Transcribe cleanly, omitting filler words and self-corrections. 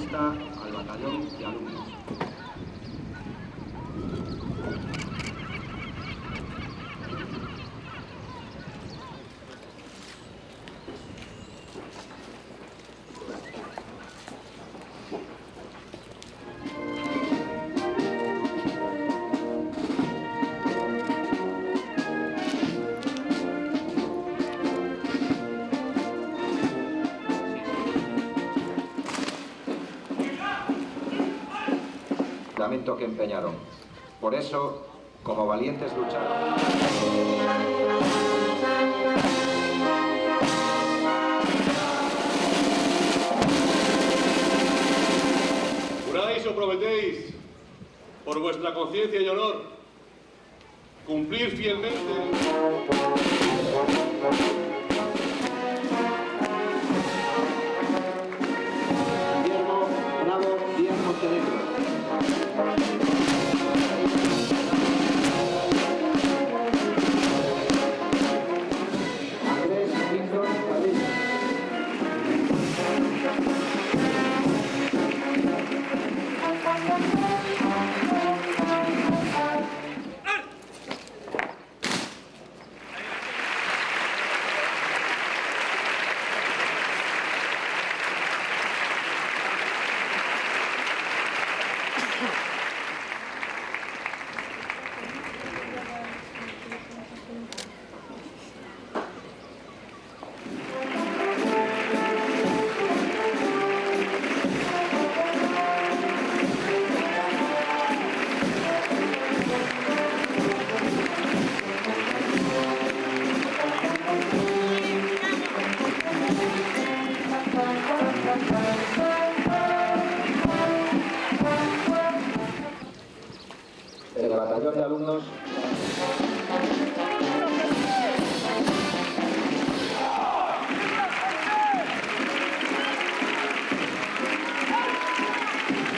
pista al batallón de alumnos. Que empeñaron. Por eso, como valientes lucharon. ¿Juráis o prometéis, por vuestra conciencia y honor, cumplir fielmente? Guillermo Bravo Díaz Montenegro. El batallón de alumnos